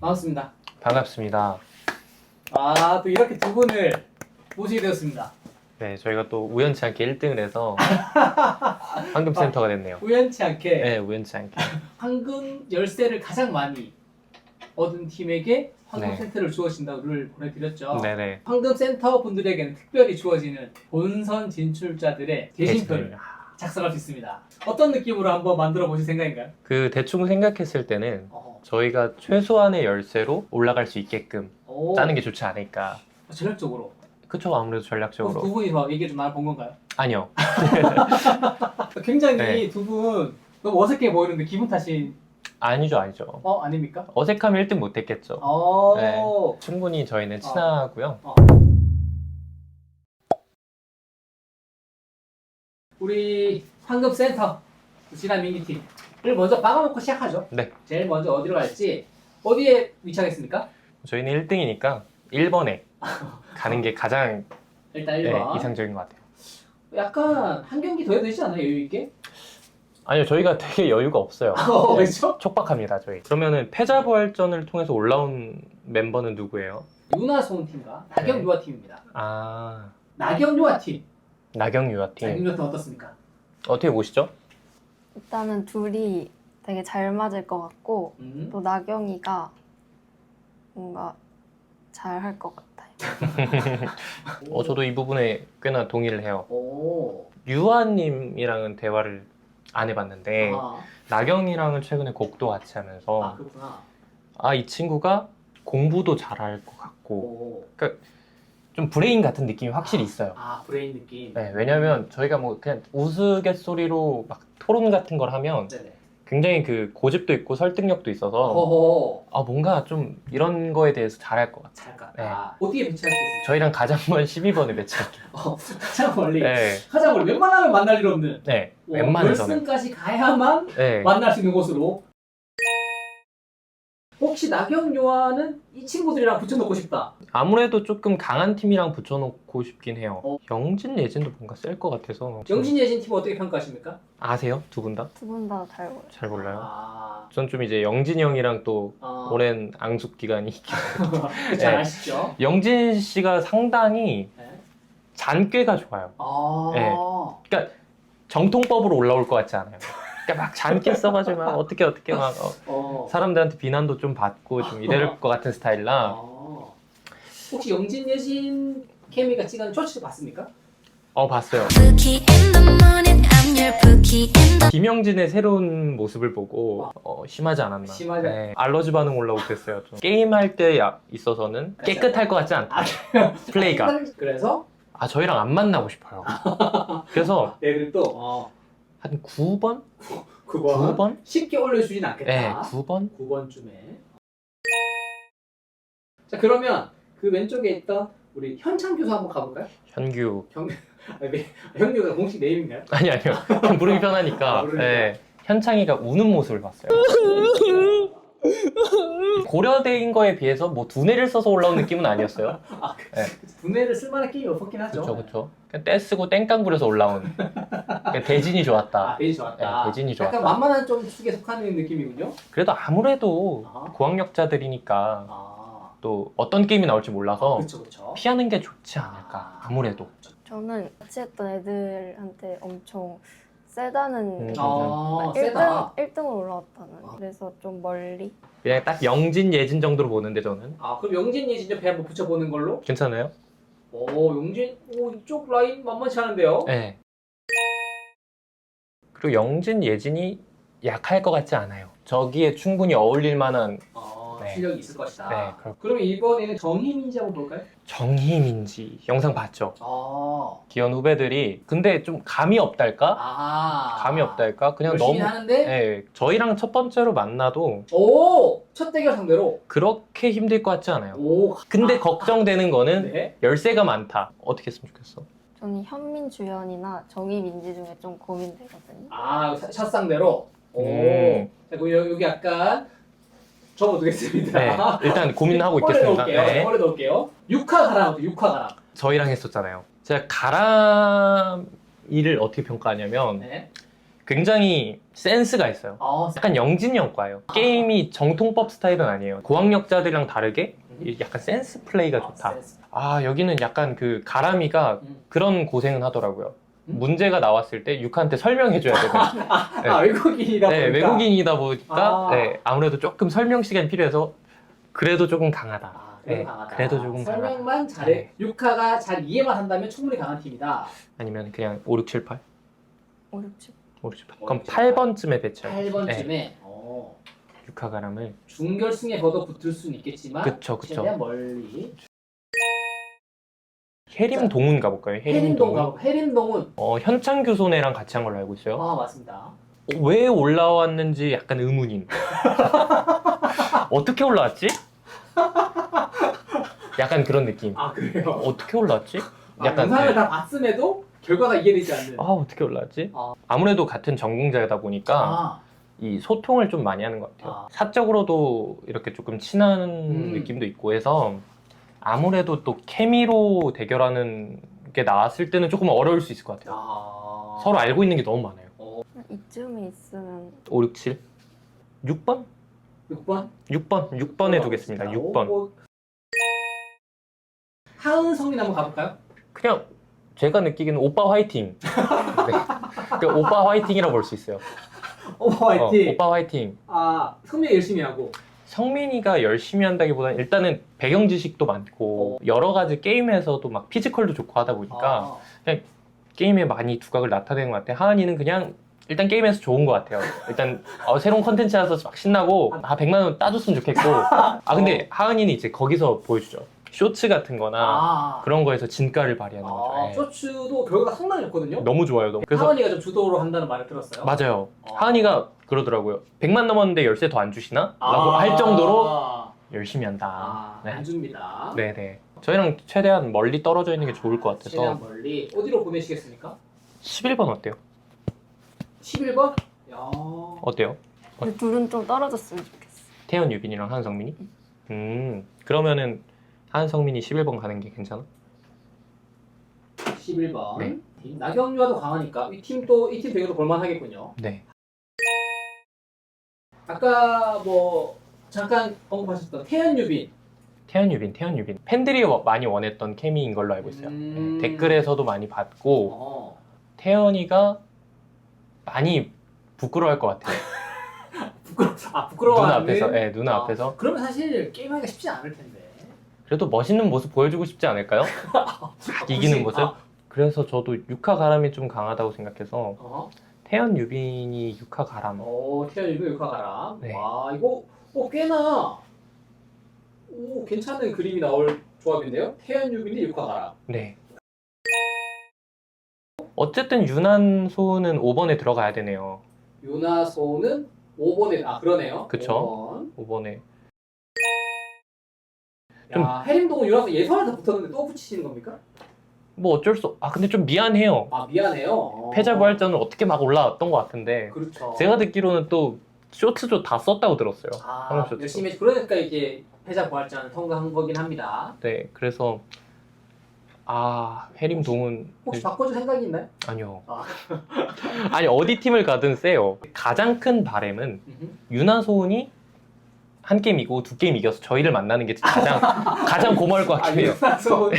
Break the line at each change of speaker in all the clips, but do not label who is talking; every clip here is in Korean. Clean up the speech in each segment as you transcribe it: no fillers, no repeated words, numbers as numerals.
반갑습니다.
반갑습니다.
아, 또 이렇게 두 분을 모시게 되었습니다.
네, 저희가 또 우연치 않게 1등을 해서 황금센터가 됐네요.
우연치 않게
네, 우연치 않게.
황금 열쇠를 가장 많이 얻은 팀에게 황금
네.
센터를 주어진다고를 보내드렸죠.
네네.
황금 센터 분들에게는 특별히 주어지는 본선 진출자들의 게시표를 작성할 수 있습니다. 어떤 느낌으로 한번 만들어 보실 생각인가요?
그 대충 생각했을 때는
어.
저희가 최소한의 열쇠로 올라갈 수 있게끔
오.
짜는 게 좋지 않을까.
전략적으로.
그쵸, 아무래도 전략적으로.
두 분이서 얘기 좀 나눠본 건가요?
아니요.
굉장히
네.
두 분 너무 어색해 보이는데 기분 탓이
아니죠.
아닙니까?
어색하면 1등 못했겠죠.
어.
네. 충분히 저희는 친하고요.
우리 황금 센터 진한 미니팀을 먼저 박아놓고 시작하죠.
네.
제일 먼저 어디로 갈지 어디에 위치하겠습니까?
저희는 1등이니까 1번에 가는 게 가장
일단
네,
1번.
이상적인 것 같아요.
약간 한 경기 더 해도 되지 않나요? 여유 있게?
아니요, 저희가 되게 여유가 없어요. 네,
왜죠?
촉박합니다, 저희. 그러면은 패자부활전을 통해서 올라온 멤버는 누구예요?
유나소은 팀과 나경유아 팀입니다.
아,
나경유아 팀.
나경유아팀.
나경유아 팀 어떻습니까?
어떻게 보시죠?
일단은 둘이 되게 잘 맞을 것 같고 또 나경이가 뭔가 잘 할 것 같아요.
저도 이 부분에 꽤나 동의를 해요.
오.
유아님이랑은 대화를 안 해봤는데
아,
나경이랑은 최근에 곡도 같이 하면서
그렇구나.
이 친구가 공부도 잘할 것 같고
오.
좀 브레인 같은 느낌이 확실히 있어요.
브레인 느낌.
네, 왜냐면 저희가 뭐 그냥 우스갯소리로 막 토론 같은 걸 하면
네네.
굉장히 그 고집도 있고 설득력도 있어서
허허.
뭔가 좀 이런 거에 대해서 잘할 것 같아요.
잘 같다. 어디에 배치할 수 있을까요?
저희랑 가장 먼 12번에 배치할게요.
가장 멀리.
네,
가장 멀리. 웬만하면 만날 일 없는.
네, 웬만해서는.
결승까지 가야만
네.
만날 수 있는 곳으로. 혹시 나경요아는 이 친구들이랑 붙여놓고 싶다.
아무래도 조금 강한 팀이랑 붙여놓고 싶긴 해요.
어.
영진, 예진도 뭔가 셀 것 같아서.
영진, 예진 팀 어떻게 평가하십니까?
아세요? 두 분 다?
두 분 다 잘 몰라요.
잘 몰라요.
아,
전 좀 이제 영진 형이랑 또 오랜 앙숙 기간이
잘
네.
아시죠?
영진 씨가 상당히
네.
잔꾀가 좋아요.
네.
정통법으로 올라올 것 같지 않아요? 그러니까 막 잔꾀 써가지고 막 어떻게 막 사람들한테 비난도 좀 받고 좀 이럴 것 같은 스타일라.
혹시 영진, 예진 케미가 찍은 쇼츠 봤습니까?
봤어요.
Bookie in the morning, I'm your bookie in the
김영진의 새로운 모습을 보고 심하지 않았나.
심하지
네, 알러지 반응 올라오고 그랬어요. 좀. 게임할 때 있어서는 깨끗할 것 같지 않다. 플레이가.
그래서
저희랑 안 만나고 싶어요. 그래서
얘들 또
한 9번?
그거
9번?
쉽게 올려주진 않겠다.
네, 9번?
9번쯤에. 자, 그러면 그 왼쪽에 있던 우리 현창 교수 한번 가볼까요?
현규.
현교가 공식 네임인가요?
아니요. 그냥 부르기 편하니까.
부르니까.
네, 현창이가 우는 모습을 봤어요. 고려대인 거에 비해서 뭐 두뇌를 써서 올라온 느낌은 아니었어요. 네.
두뇌를 쓸만한 게임이 없었긴 하죠.
그쵸. 그냥 떼쓰고 땡깡 부려서 올라온. 그러니까 대진이 좋았다.
대진이 좋았다.
네, 대진이 좋았다.
약간 만만한 좀 축에 속하는 느낌이군요.
그래도 아무래도
아하.
고학력자들이니까 또 어떤 게임이 나올지 몰라서
그렇죠.
피하는 게 좋지 않을까. 아무래도.
저는 같이 했던 애들한테 엄청 세다는
세다.
1등으로 올라왔다는 그래서 좀 멀리
그냥 딱 영진, 예진 정도로 보는데 저는.
그럼 영진, 예진 옆에 한번 붙여보는 걸로?
괜찮아요?
영진, 이쪽 라인 만만치 않은데요?
네. 그리고 영진, 예진이 약할 것 같지 않아요. 저기에 충분히 어울릴 만한 네.
실력이 있을 것이다.
네,
그럼 이번에는 정희민지 한번 볼까요?
정희민지 영상 봤죠? 기현 후배들이 근데 좀 감이 없달까? 감이 없달까? 그냥
열심히
너무
하는데
네, 저희랑 첫 번째로 만나도
첫 대결 상대로
그렇게 힘들 것 같지 않아요. 근데 걱정되는 거는
네.
열쇠가 많다. 어떻게 했으면 좋겠어?
저는 현민 주연이나 정희 민지 중에 좀 고민되거든요.
첫 상대로. 자, 그럼 여기 약간 접어두겠습니다.
네, 일단 고민하고 있겠습니다. 네.
오래 놓을게요. 6화 가람, 6화 가람.
저희랑 했었잖아요. 제가 가람이를 어떻게 평가하냐면
네.
굉장히 센스가 있어요. 약간 영진영과예요. 게임이 정통법 스타일은 아니에요. 고학력자들이랑 다르게 약간 센스 플레이가 좋다. 아, 여기는 약간 그 가람이가 그런 고생은 하더라고요. 문제가 나왔을 때 유카한테 설명해줘야 되거든요. 네.
외국인이다 보니까.
네, 외국인이다 보니까
아.
네, 아무래도 조금 설명 시간이 필요해서 그래도 조금 강하다.
그래도
네,
강하다.
그래도 조금
설명만
강하다.
잘해.
네.
유카가 잘 이해만 한다면 충분히 강한 팀이다.
아니면 그냥 5, 6, 7, 8?
5, 6, 7.
5, 6, 7, 8. 그럼 8번쯤에 배치할게요.
8번쯤에
네,
어,
유카 가람을.
중결승에 걷어 붙을 수는 있겠지만
그쵸.
최대한 멀리.
해림동훈 가볼까요?
해림동.
현창규소네랑 같이 한 걸로 알고 있어요.
아, 맞습니다.
왜 올라왔는지 약간 의문인. 어떻게 올라왔지? 약간 그런 느낌.
아, 그래요?
어떻게 올라왔지?
영상을
네.
다 봤음에도 결과가 이해되지 않는.
아, 어떻게 올라왔지?
아.
아무래도 같은 전공자다 보니까
아,
이 소통을 좀 많이 하는 것 같아요.
아.
사적으로도 이렇게 조금 친한 느낌도 있고 해서 아무래도 또 케미로 대결하는 게 나왔을 때는 조금 어려울 수 있을 것 같아요. 서로 알고 있는 게 너무 많아요.
이쯤에 있으면
5, 6, 7? 6번?
6번?
6번에 두겠습니다. 6번.
하은성이 한번 가볼까요?
그냥 제가 느끼기에는 오빠 화이팅. 네. 그러니까 오빠 화이팅이라고 볼 수 있어요.
오빠 화이팅.
오빠 화이팅.
아, 성민 열심히 하고.
성민이가 열심히 한다기보다는 일단은 배경 지식도 많고 여러 가지 게임에서도 막 피지컬도 좋고 하다 보니까 게임에 많이 두각을 나타내는 것 같아요. 하은이는 그냥 일단 게임에서 좋은 것 같아요. 일단 새로운 컨텐츠라서 막 신나고 100만 원 따줬으면 좋겠고 근데 하은이는 이제 거기서 보여주죠. 쇼츠 같은 거나 그런 거에서 진가를 발휘하는 거죠. 네.
쇼츠도 결과가 상당히 좋거든요.
너무 좋아요. 너무. 그래서
하은이가 좀 주도로 한다는 말을 들었어요.
맞아요. 하은이가 그러더라고요. 100만 넘었는데 열쇠 더 안 주시나? 라고 할 정도로 열심히 한다. 네.
안 줍니다.
네네. 저희랑 최대한 멀리 떨어져 있는 게 좋을 것 같아서
최대한 멀리. 어디로 보내시겠습니까?
11번 어때요?
11번? 야.
어때요?
근데 둘은 좀 떨어졌으면 좋겠어.
태연 유빈이랑 한성민이? 그러면은 한성민이 11번 가는 게 괜찮아?
11번.
네.
나경유아도 강하니까 이 팀 대결도 볼만하겠군요.
네.
아까 뭐 잠깐 언급하셨던 태연 유빈.
태연 유빈. 팬들이 많이 원했던 케미인 걸로 알고 있어요. 네. 댓글에서도 많이 봤고 태연이가 많이 부끄러워할 것 같아요.
부끄러워하는.
눈 앞에서. 네, 눈 앞에서.
그러면 사실 게임하기가 쉽지 않을 텐데.
그래도 멋있는 모습 보여주고 싶지 않을까요? 이기는 모습? 그래서 저도 유카 가람이 좀 강하다고 생각해서 태연 유빈이 유카 가람.
태연 유빈 유카 가람.
네.
와, 이거 꽤나 괜찮은 그림이 나올 조합인데요. 태연 유빈이 유카 가람.
네. 어쨌든 유난소는 5번에 들어가야 되네요.
유나소는 5번에 그러네요.
그쵸. 5번에.
야, 해림동은 유나소 예선을 다 붙었는데 또 붙이시는 겁니까?
뭐 어쩔 수 근데 좀 미안해요.
미안해요.
패자부활전을 어떻게 막 올라왔던 것 같은데
그렇죠.
제가 듣기로는 또 쇼츠도 다 썼다고 들었어요. 쇼츠.
열심히 그러니까 이게 패자부활전을 통과한 거긴 합니다.
네, 그래서 해림동은
혹시 바꿔줄 생각이 있나요?
아니요. 아니 어디 팀을 가든 세요. 가장 큰 바램은 유나소은이 한 게임 이기고 2게임 이겨서 저희를 만나는 게 가장 고마울 것 같긴 해요.
유나소은이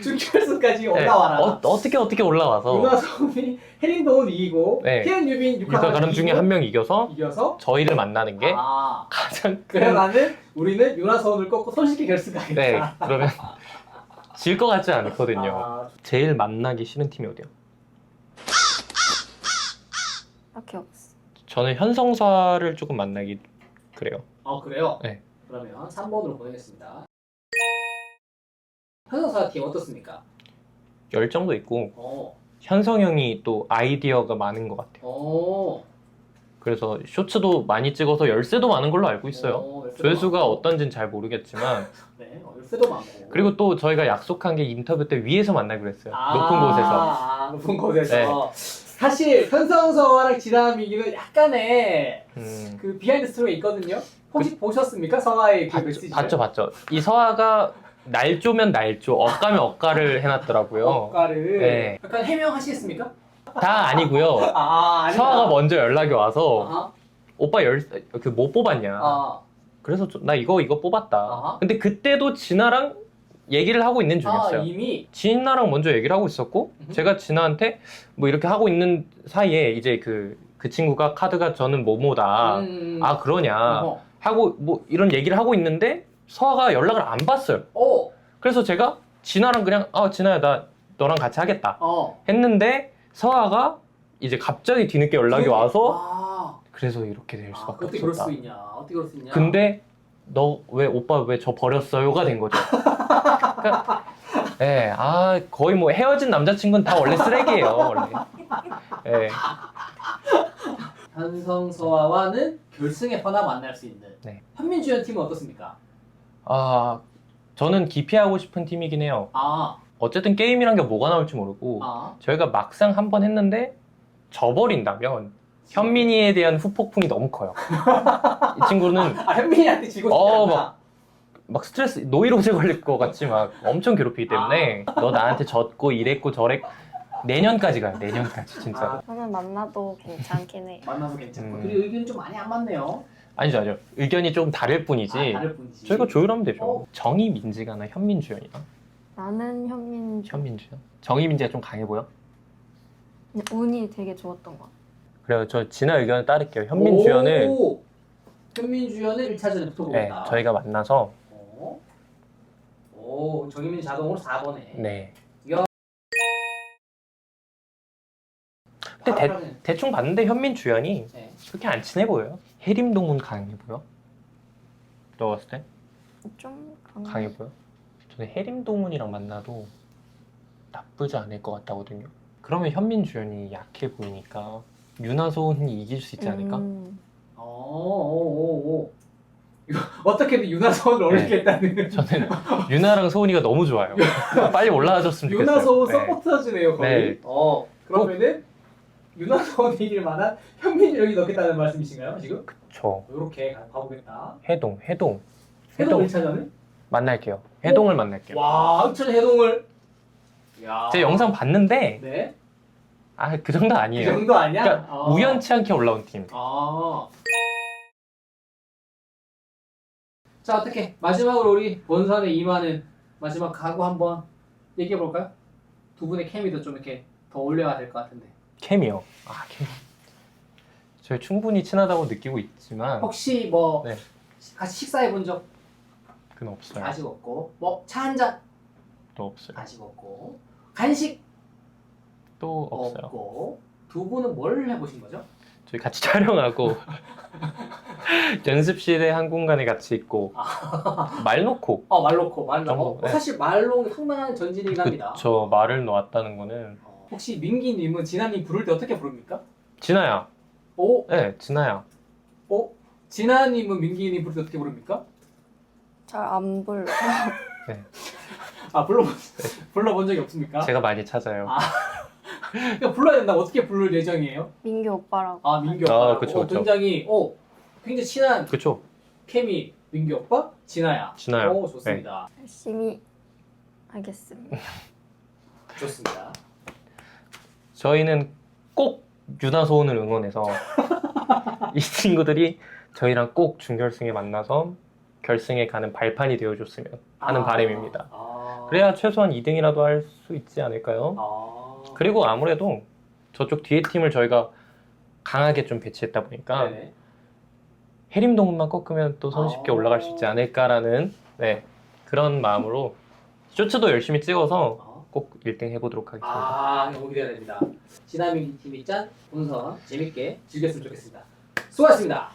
준결승까지 올라와라.
어떻게 올라와서
유나소은이 해림동은 이기고 태연 유빈
유카 가람 중에 한 명 이겨서 저희를 만나는 게 가장
그래 우리는 유나소은을 꺾고 손쉽게 결승가겠다.
네, 그러면 질 것 같지 않거든요. 제일 만나기 싫은 팀이 어디야?
딱히 없어.
저는 현성사를 조금 만나기 그래요.
그래요?
네.
그러면 3번으로 보내겠습니다. 현성사 팀 어떻습니까?
열정도 있고 현성 형이 또 아이디어가 많은 것 같아요. 그래서 쇼츠도 많이 찍어서 열쇠도 많은 걸로 알고 있어요. 조회수가 어떤지는 잘 모르겠지만
네, 열쇠도 많고.
그리고 또 저희가 약속한 게 인터뷰 때 위에서 만나기로 했어요. 높은 곳에서.
높은 곳에서.
네.
사실 현성서와랑 지남이기는 약간의 그 비하인드 스토리가 있거든요. 혹시 보셨습니까? 서아의 그 메시지.
봤죠. 이 서아가 날조면 날조, 억가면 억가를 해놨더라고요.
억가를.
네.
약간 해명하시겠습니까?
다 아니고요.
아니다.
서아가 먼저 연락이 와서
아하.
오빠 그 뭐 뽑았냐.
아.
그래서 나 이거 뽑았다.
아하.
근데 그때도 진아랑 얘기를 하고 있는 중이었어요.
이미
진아랑 먼저 얘기를 하고 있었고 제가 진아한테 뭐 이렇게 하고 있는 사이에 이제 그 친구가 카드가 저는 뭐뭐다. 아 그러냐
어허.
하고 뭐 이런 얘기를 하고 있는데 서아가 연락을 안 받았어요.
오.
그래서 제가 진아랑 그냥 진아야 나 너랑 같이 하겠다 했는데 서아가 이제 갑자기 뒤늦게 연락이 와서 그래서 이렇게 될 수밖에
어떻게 그럴 수
없었다.
있냐? 어떻게 그럴 수 있냐?
근데 너 왜 오빠 왜 저 버렸어요가 된 거죠. 그러니까, 예, 거의 뭐 헤어진 남자친구는 다 원래 쓰레기예요, 원래. 예.
현성서아와는 결승에서나 만날 수 있는
네.
현민주연 팀은 어떻습니까?
저는 기피하고 싶은 팀이긴 해요.
아,
어쨌든 게임이란 게 뭐가 나올지 모르고 저희가 막상 한 번 했는데 져버린다면 현민이에 대한 후폭풍이 너무 커요. 이 친구는
현민이한테 지고 싶지 않다.
막 스트레스, 노이로제 걸릴 것 같이 막 엄청 괴롭히기 때문에 너 나한테 졌고 이랬고 저랬고 내년까지 가요. 내년까지 진짜.
저는 만나도 괜찮긴 해.
만나서 괜찮고 그리고 의견이 좀 많이 안 맞네요.
아니죠. 의견이 좀 다를 뿐이지.
다를 뿐이지.
저희가 조율하면 되죠. 정의 민지가나 현민주연이나.
나는
현민주연. 정의 민지가 좀 강해 보여?
그냥 운이 되게 좋았던 것 같아.
그래요. 저 진아 의견을 따를게요. 현민주연을
현민주연을 1차전에 붙어보겠다.
네, 저희가 만나서
오, 정희민 자동으로 4번에.
네.
야.
근데 대충 봤는데 현민주연이
네.
그렇게 안 친해 보여요. 해림동문 강해 보여? 너 봤을 때?
좀
강해 보여? 저는 해림동문이랑 만나도 나쁘지 않을 것 같다거든요. 그러면 현민주연이 약해 보이니까 윤하소은이 이길 수 있지 않을까?
이거 어떻게든 윤하소은을 올리겠다는.
저는 유나랑 소은이가 너무 좋아요. 빨리 올라와줬으면 좋겠어요.
윤하소은
네.
서포터즈네요 거의.
네.
그러면은 윤하소은 이길 만한 현민주연이 넣겠다는 말씀이신가요 지금?
저
이렇게 가보겠다.
해동
해동 1차전은?
만날게요. 해동을 만날게요.
와, 1차전 해동을. 야.
제가 영상 봤는데
네.
그 정도
그
아니에요.
정도 아니야?
그러니까 우연치 않게 올라온 팀.
자, 어떻게 마지막으로 우리 본선에 임하는 마지막 각오 한번 얘기해 볼까요? 두 분의 케미도 좀 이렇게 더 올려야 될 것 같은데.
캠이요. 캠. 저희 충분히 친하다고 느끼고 있지만
혹시 뭐
네.
같이 식사해 본 적
그건 없어요.
아직 없고, 뭐 차 한 잔
또 없어요.
아직 없고, 간식
또 없어요.
없고, 두 분은 뭘 해보신 거죠?
저희 같이 촬영하고 연습실에 한 공간에 같이 있고 말 놓고
말 놓고.
네.
사실 말로 상당한 전진이갑니다.
그쵸. 말을 놓았다는 거는
혹시 민기님은 진아님 부를 때 어떻게 부릅니까?
진아야.
오,
네, 진아야.
진아님은 민기님 부를 때 어떻게 부릅니까?
잘 안 불러.
불러본 적이 없습니까?
제가 많이 찾아요.
그러니까 불러야 된다. 어떻게 부를 예정이에요?
민규 오빠라고.
민규 오빠.
그쵸.
굉장히 굉장히 친한
그쵸.
케미. 민규 오빠, 진아야.
진아야.
좋습니다.
열심히 하겠습니다.
좋습니다.
저희는 꼭 유나소은을 응원해서 이 친구들이 저희랑 꼭 준결승에 만나서 결승에 가는 발판이 되어줬으면 하는 바람입니다. 그래야 최소한 2등이라도 할 수 있지 않을까요? 그리고 아무래도 저쪽 뒤에 팀을 저희가 강하게 좀 배치했다 보니까
네네.
해림동문만 꺾으면 또 손쉽게 올라갈 수 있지 않을까라는 그런 마음으로 쇼츠도 열심히 찍어서 꼭 1등 해보도록 하겠습니다.
너무 기대가 됩니다. 진아민 팀이 짠 본선 재밌게 즐겼으면 좋겠습니다. 수고하셨습니다.